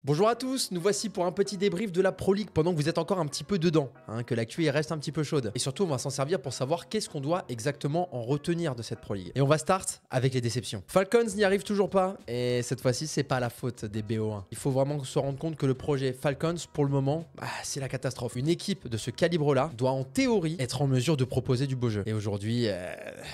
Bonjour à tous, nous voici pour un petit débrief de la Pro League pendant que vous êtes encore un petit peu dedans, que l'actu reste un petit peu chaude. Et surtout, on va s'en servir pour savoir qu'est-ce qu'on doit exactement en retenir de cette Pro League. Et on va start avec les déceptions. Falcons n'y arrive toujours pas, et cette fois-ci, c'est pas la faute des BO1. Il faut vraiment se rendre compte que le projet Falcons, pour le moment, c'est la catastrophe. Une équipe de ce calibre-là doit en théorie être en mesure de proposer du beau jeu. Et aujourd'hui,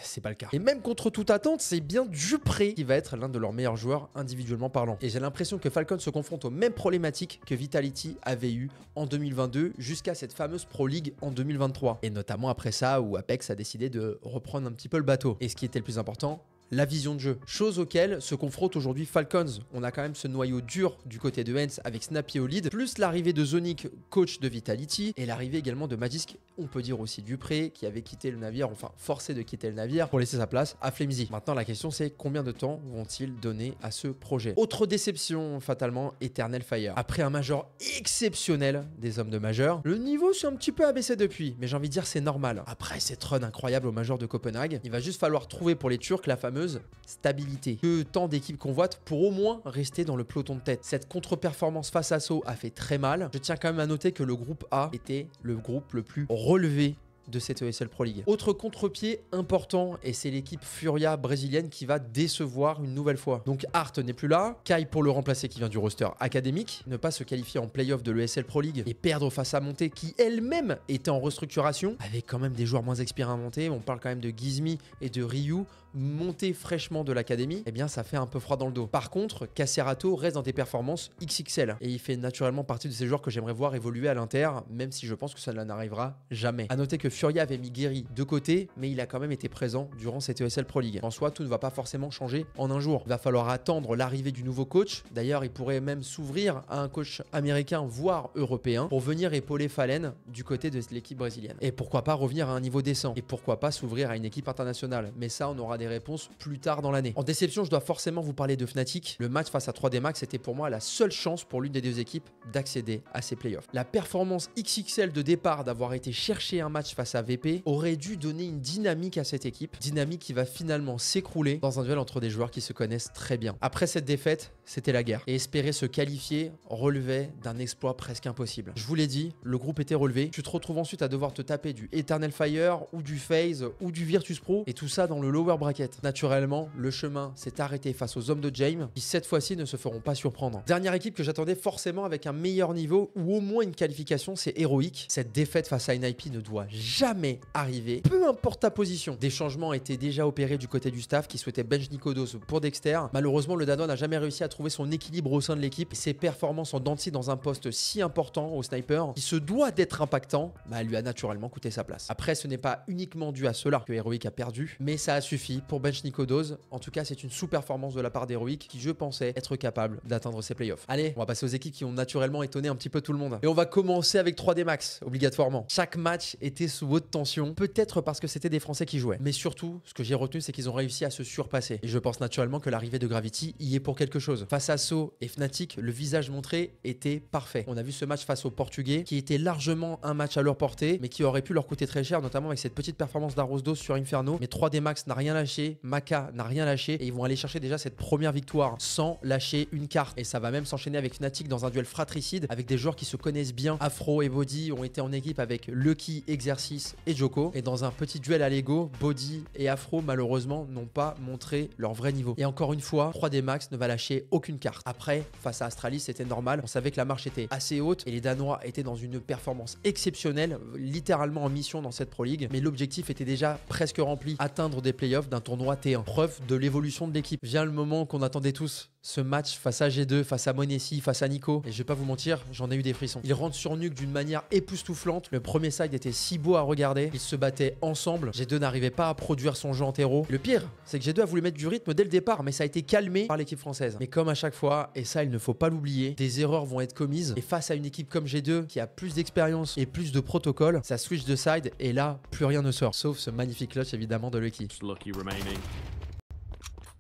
c'est pas le cas. Et même contre toute attente, c'est bien Dupré qui va être l'un de leurs meilleurs joueurs individuellement parlant. Et j'ai l'impression que Falcons se confronte aux mêmes problématiques que Vitality avait eu en 2022 jusqu'à cette fameuse Pro League en 2023. Et notamment après ça où Apex a décidé de reprendre un petit peu le bateau. Et ce qui était le plus important, la vision de jeu. Chose auquel se confrontent aujourd'hui Falcons. On a quand même ce noyau dur du côté de Hens avec Snappy au lead, plus l'arrivée de Zonic, coach de Vitality, et l'arrivée également de Magisk, on peut dire aussi Dupré, qui avait quitté le navire, enfin forcé de quitter le navire pour laisser sa place à Flamesy. Maintenant la question c'est combien de temps vont-ils donner à ce projet? Autre déception fatalement, Eternal Fire. Après un major exceptionnel des hommes de majeur, le niveau s'est un petit peu abaissé depuis, mais j'ai envie de dire c'est normal. Après cette run incroyable au major de Copenhague, il va juste falloir trouver pour les Turcs la fameuse stabilité que tant d'équipes convoitent pour au moins rester dans le peloton de tête. Cette contre-performance face à Sceaux a fait très mal. Je tiens quand même à noter que le groupe A était le groupe le plus relevé de cette ESL Pro League. Autre contre-pied important, et c'est l'équipe Furia brésilienne qui va décevoir une nouvelle fois. Donc Hart n'est plus là, Kai pour le remplacer qui vient du roster académique, ne pas se qualifier en playoff de l'ESL Pro League et perdre face à Monté qui elle-même était en restructuration, avec quand même des joueurs moins expérimentés, on parle quand même de Gizmi et de Ryu, montés fraîchement de l'académie, eh bien ça fait un peu froid dans le dos. Par contre, Cacerato reste dans des performances XXL, et il fait naturellement partie de ces joueurs que j'aimerais voir évoluer à l'Inter, même si je pense que ça n'arrivera jamais. A noter que Furia avait mis Guéry de côté, mais il a quand même été présent durant cette ESL Pro League. En soi, tout ne va pas forcément changer en un jour. Il va falloir attendre l'arrivée du nouveau coach. D'ailleurs, il pourrait même s'ouvrir à un coach américain, voire européen, pour venir épauler Fallen du côté de l'équipe brésilienne. Et pourquoi pas revenir à un niveau décent? Et pourquoi pas s'ouvrir à une équipe internationale? Mais ça, on aura des réponses plus tard dans l'année. En déception, je dois forcément vous parler de Fnatic. Le match face à 3D Max était pour moi la seule chance pour l'une des deux équipes d'accéder à ces playoffs. La performance XXL de départ d'avoir été chercher un match face à VP aurait dû donner une dynamique à cette équipe, dynamique qui va finalement s'écrouler dans un duel entre des joueurs qui se connaissent très bien. Après cette défaite, c'était la guerre, et espérer se qualifier relevait d'un exploit presque impossible. Je vous l'ai dit, le groupe était relevé, tu te retrouves ensuite à devoir te taper du Eternal Fire ou du FaZe ou du Virtus Pro, et tout ça dans le lower bracket. Naturellement, le chemin s'est arrêté face aux hommes de Jame, qui cette fois-ci ne se feront pas surprendre. Dernière équipe que j'attendais forcément avec un meilleur niveau ou au moins une qualification, c'est Heroic. Cette défaite face à NIP ne doit jamais arriver, peu importe ta position. Des changements étaient déjà opérés du côté du staff qui souhaitait bench Nikodos pour Dexter. Malheureusement, le Danois n'a jamais réussi à trouver son équilibre au sein de l'équipe, et ses performances en Dancy dans un poste si important au sniper, qui se doit d'être impactant, lui a naturellement coûté sa place. Après, ce n'est pas uniquement dû à cela que Heroic a perdu, mais ça a suffi pour bench Nikodos. En tout cas, c'est une sous-performance de la part d'Heroic qui, je pensais, être capable d'atteindre ses playoffs. Allez, on va passer aux équipes qui ont naturellement étonné un petit peu tout le monde. Et on va commencer avec 3D Max, obligatoirement. Chaque match était sous haute tension, peut-être parce que c'était des Français qui jouaient. Mais surtout, ce que j'ai retenu, c'est qu'ils ont réussi à se surpasser. Et je pense naturellement que l'arrivée de Gravity y est pour quelque chose. Face à Sceaux et Fnatic, le visage montré était parfait. On a vu ce match face aux Portugais, qui était largement un match à leur portée, mais qui aurait pu leur coûter très cher, notamment avec cette petite performance d'Arrosdos sur Inferno. Mais 3D Max n'a rien lâché, Maka n'a rien lâché, et ils vont aller chercher déjà cette première victoire sans lâcher une carte. Et ça va même s'enchaîner avec Fnatic dans un duel fratricide, avec des joueurs qui se connaissent bien. Afro et Body ont été en équipe avec Lucky, Exercice et Joko. Et dans un petit duel à l'ego, Body et Afro malheureusement n'ont pas montré leur vrai niveau. Et encore une fois, 3D Max ne va lâcher aucune carte. Après, face à Astralis, c'était normal. On savait que la marche était assez haute et les Danois étaient dans une performance exceptionnelle, littéralement en mission dans cette Pro League. Mais l'objectif était déjà presque rempli, atteindre des playoffs d'un tournoi T1. Preuve de l'évolution de l'équipe. Vient le moment qu'on attendait tous. Ce match face à G2, face à Monessi, face à Nico, et je vais pas vous mentir, j'en ai eu des frissons. Ils rentrent sur Nuke d'une manière époustouflante. Le premier side était si beau à regarder. Ils se battaient ensemble. G2 n'arrivait pas à produire son jeu en terreau. Le pire, c'est que G2 a voulu mettre du rythme dès le départ, mais ça a été calmé par l'équipe française. Mais comme à chaque fois, et ça il ne faut pas l'oublier, des erreurs vont être commises. Et face à une équipe comme G2 qui a plus d'expérience et plus de protocole, ça switch de side et là, plus rien ne sort. Sauf ce magnifique clutch évidemment de Lucky. Lucky remaining.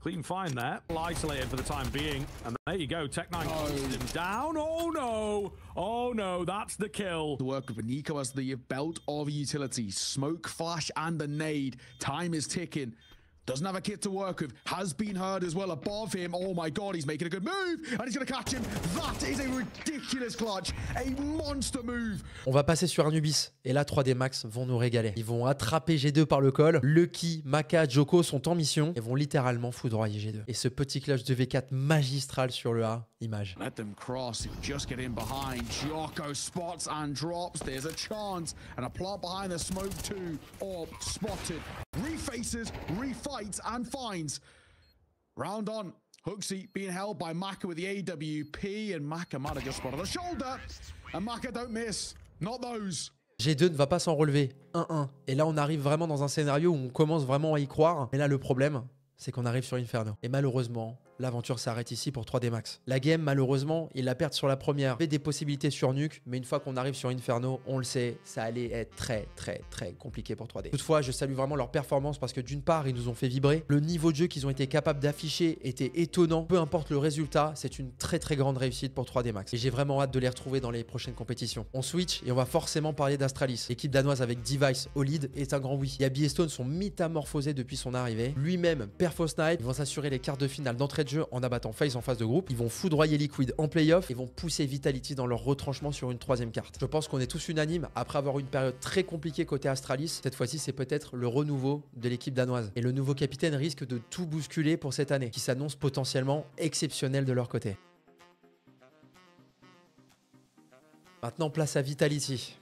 Clean find there. Isolated for the time being. And there you go. Tech9 him down. Oh no. Oh no. That's the kill. The work of Nico as the belt of utilities. Smoke, flash, and the nade. Time is ticking. Doesn't have a kit to work with. Has been heard as well above him. Oh my god, he's making a good move. And he's going to catch him. That is a ridiculous clutch. A monster move. On va passer sur Anubis. Et là, 3D Max vont nous régaler. Ils vont attraper G2 par le col. Lucky, Maka, Joko sont en mission et vont littéralement foudroyer G2. Et ce petit clutch de V4 magistral sur le A, image. Let them cross. Just get in behind. Joko spots and drops. There's a chance. And a plant behind the smoke too. Orb spotted. Refaces, refights, and finds. Round on. Hooksy being held by Maka with the AWP. And Maka might have just spotted the shoulder. And Maka don't miss. Not those. G2 ne va pas s'en relever. 1-1. Et là, on arrive vraiment dans un scénario où on commence vraiment à y croire. Mais là, le problème, c'est qu'on arrive sur Inferno. Et malheureusement, l'aventure s'arrête ici pour 3D Max. La game, malheureusement, ils la perdent sur la première. Il y avait des possibilités sur Nuke, mais une fois qu'on arrive sur Inferno, on le sait, ça allait être très compliqué pour 3D. Toutefois, je salue vraiment leur performance parce que d'une part, ils nous ont fait vibrer. Le niveau de jeu qu'ils ont été capables d'afficher était étonnant. Peu importe le résultat, c'est une très grande réussite pour 3D Max. Et j'ai vraiment hâte de les retrouver dans les prochaines compétitions. On switch et on va forcément parler d'Astralis. L'équipe danoise avec Device au lead est un grand oui. Yabi et Stone sont métamorphosés depuis son arrivée. Lui-même, Perfo Snipe, ils vont s'assurer les quarts de finale d'entrée de jeu en abattant FaZe en phase de groupe. Ils vont foudroyer Liquid en playoff et vont pousser Vitality dans leur retranchement sur une troisième carte. Je pense qu'on est tous unanimes après avoir eu une période très compliquée côté Astralis. Cette fois-ci, c'est peut-être le renouveau de l'équipe danoise. Et le nouveau capitaine risque de tout bousculer pour cette année, qui s'annonce potentiellement exceptionnelle de leur côté. Maintenant, place à Vitality.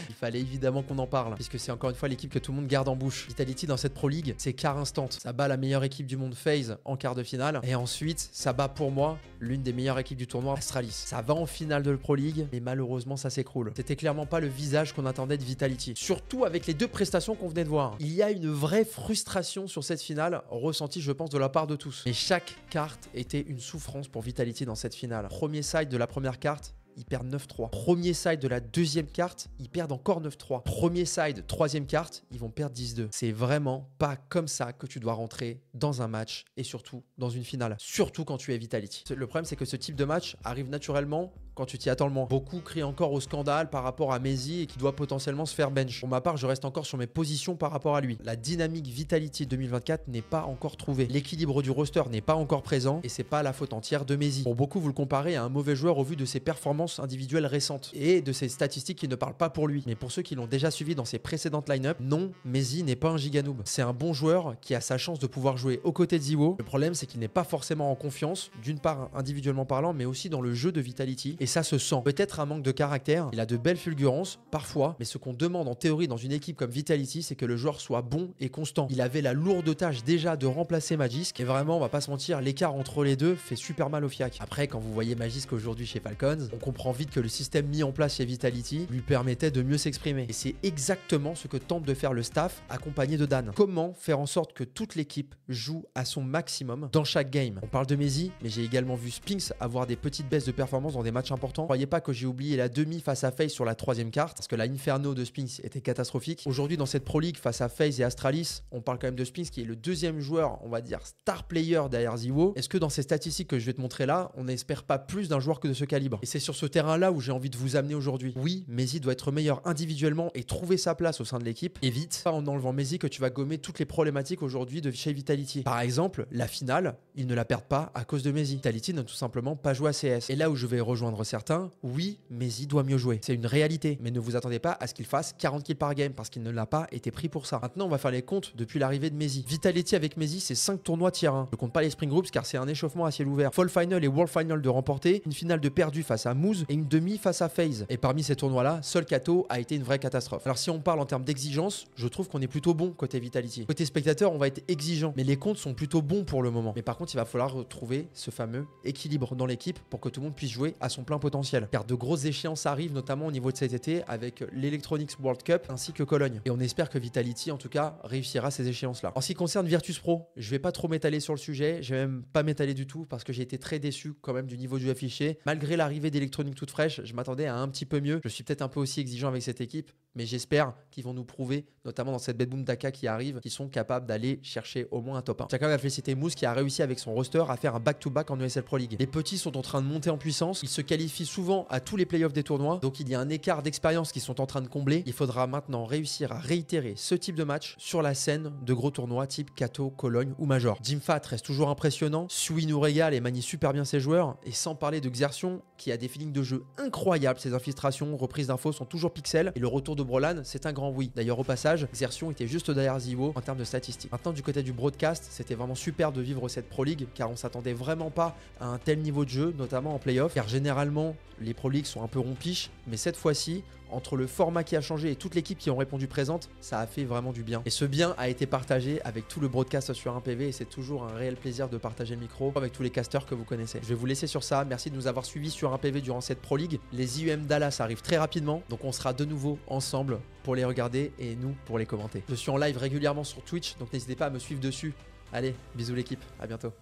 Il fallait évidemment qu'on en parle, puisque c'est encore une fois l'équipe que tout le monde garde en bouche. Vitality dans cette Pro League, c'est quart instant. Ça bat la meilleure équipe du monde FaZe en quart de finale. Et ensuite, ça bat pour moi l'une des meilleures équipes du tournoi, Astralis. Ça va en finale de la Pro League, mais malheureusement ça s'écroule. C'était clairement pas le visage qu'on attendait de Vitality. Surtout avec les deux prestations qu'on venait de voir. Il y a une vraie frustration sur cette finale, ressentie je pense de la part de tous. Mais chaque carte était une souffrance pour Vitality dans cette finale. Premier side de la première carte, ils perdent 9-3. Premier side de la deuxième carte, ils perdent encore 9-3. Premier side, troisième carte, ils vont perdre 10-2. C'est vraiment pas comme ça que tu dois rentrer dans un match et surtout dans une finale. Surtout quand tu es Vitality. Le problème, c'est que ce type de match arrive naturellement quand tu t'y attends le moins. Beaucoup crient encore au scandale par rapport à Mezi et qui doit potentiellement se faire bench. Pour ma part, je reste encore sur mes positions par rapport à lui. La dynamique Vitality 2024 n'est pas encore trouvée. L'équilibre du roster n'est pas encore présent et c'est pas la faute entière de Mezi. Pour beaucoup, vous le comparez à un mauvais joueur au vu de ses performances individuelles récentes et de ses statistiques qui ne parlent pas pour lui. Mais pour ceux qui l'ont déjà suivi dans ses précédentes line-up, non, Mezi n'est pas un giganoob. C'est un bon joueur qui a sa chance de pouvoir jouer aux côtés de Ziwo. Le problème, c'est qu'il n'est pas forcément en confiance, d'une part individuellement parlant, mais aussi dans le jeu de Vitality. Et ça se sent. Peut-être un manque de caractère. Il a de belles fulgurances, parfois, mais ce qu'on demande en théorie dans une équipe comme Vitality, c'est que le joueur soit bon et constant. Il avait la lourde tâche déjà de remplacer Magisk. Et vraiment, on va pas se mentir, l'écart entre les deux fait super mal au fiac. Après, quand vous voyez Magisk aujourd'hui chez Falcons, on comprend vite que le système mis en place chez Vitality lui permettait de mieux s'exprimer. Et c'est exactement ce que tente de faire le staff accompagné de Dan. Comment faire en sorte que toute l'équipe joue à son maximum dans chaque game. On parle de Mezi, mais j'ai également vu Spinks avoir des petites baisses de performance dans des matchs importants. Croyez pas que j'ai oublié la demi face à FaZe sur la troisième carte, parce que la Inferno de Spinks était catastrophique. Aujourd'hui, dans cette Pro League, face à FaZe et Astralis, on parle quand même de Spinks qui est le deuxième joueur, on va dire star player derrière Ziwo. Est-ce que dans ces statistiques que je vais te montrer là, on n'espère pas plus d'un joueur que de ce calibre? Et c'est sur ce terrain-là où j'ai envie de vous amener aujourd'hui. Oui, Mezi doit être meilleur individuellement et trouver sa place au sein de l'équipe. Et vite, pas en enlevant Mezi que tu vas gommer toutes les problématiques aujourd'hui de chez Vitality. Par exemple, la finale, ils ne la perdent pas à cause de Mezi. Vitality n'a tout simplement pas joué à CS. Et là où je vais rejoindre certains, oui, Mezi doit mieux jouer. C'est une réalité. Mais ne vous attendez pas à ce qu'il fasse 40 kills par game parce qu'il ne l'a pas été pris pour ça. Maintenant, on va faire les comptes depuis l'arrivée de Mezi. Vitality avec Mezi, c'est 5 tournois tier 1. Je compte pas les Spring Groups car c'est un échauffement à ciel ouvert. Fall Final et World Final de remporter, une finale de perdu face à Moose et une demi face à FaZe. Et parmi ces tournois-là, seul Kato a été une vraie catastrophe. Alors si on parle en termes d'exigence, je trouve qu'on est plutôt bon côté Vitality. Côté spectateur, on va être exigeant. Mais les comptes sont plutôt bons pour le moment. Mais par contre, il va falloir retrouver ce fameux équilibre dans l'équipe pour que tout le monde puisse jouer à son plein potentiel. Car de grosses échéances arrivent, notamment au niveau de cet été, avec l'Electronics World Cup ainsi que Cologne. Et on espère que Vitality, en tout cas, réussira ces échéances-là. En ce qui concerne Virtus Pro, je vais pas trop m'étaler sur le sujet. Je vais même pas m'étaler du tout parce que j'ai été très déçu quand même du niveau du jeu affiché. Malgré l'arrivée d'Electronics toute fraîche, je m'attendais à un petit peu mieux. Je suis peut-être un peu aussi exigeant avec cette équipe. mais j'espère qu'ils vont nous prouver, notamment dans cette Bedboom Daka qui arrive, qu'ils sont capables d'aller chercher au moins un top 1. Tiens quand même à féliciter Mousse qui a réussi avec son roster à faire un back-to-back en ESL Pro League. Les petits sont en train de monter en puissance, ils se qualifient souvent à tous les playoffs des tournois, donc il y a un écart d'expérience qu'ils sont en train de combler. Il faudra maintenant réussir à réitérer ce type de match sur la scène de gros tournois type Kato, Cologne ou Major. Jimfat reste toujours impressionnant, Sui nous régale et manie super bien ses joueurs, et sans parler de Xertion qui a des feelings de jeu incroyables, ses infiltrations, reprises d'infos sont toujours pixels, et le retour de Brolan c'est un grand oui. D'ailleurs au passage, Xertion était juste derrière Zivo en termes de statistiques. Maintenant du côté du broadcast, c'était vraiment super de vivre cette Pro League car on s'attendait vraiment pas à un tel niveau de jeu, notamment en playoff, car généralement les Pro League sont un peu rompiches, mais cette fois-ci, entre le format qui a changé et toute l'équipe qui ont répondu présente, ça a fait vraiment du bien. Et ce bien a été partagé avec tout le broadcast sur 1PV et c'est toujours un réel plaisir de partager le micro avec tous les casters que vous connaissez. Je vais vous laisser sur ça. Merci de nous avoir suivis sur 1PV durant cette Pro League. Les IUM Dallas arrivent très rapidement, donc on sera de nouveau ensemble pour les regarder et nous pour les commenter. Je suis en live régulièrement sur Twitch, donc n'hésitez pas à me suivre dessus. Allez, bisous l'équipe, à bientôt.